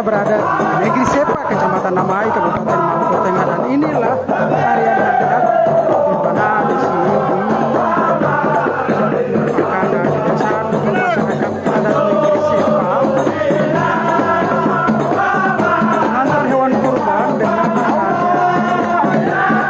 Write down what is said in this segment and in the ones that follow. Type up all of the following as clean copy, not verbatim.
Saya berada di Negeri Sepa, Kecamatan Namai, Kabupaten Maluku Tengah, dan inilah area adat di mana di sini merupakan kebiasaan masyarakat adat Negeri Sepa mengantar hewan kurban dengan diarak mengelilingi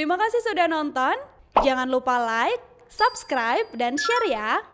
Terima kasih sudah nonton. Jangan lupa like, subscribe, dan share ya.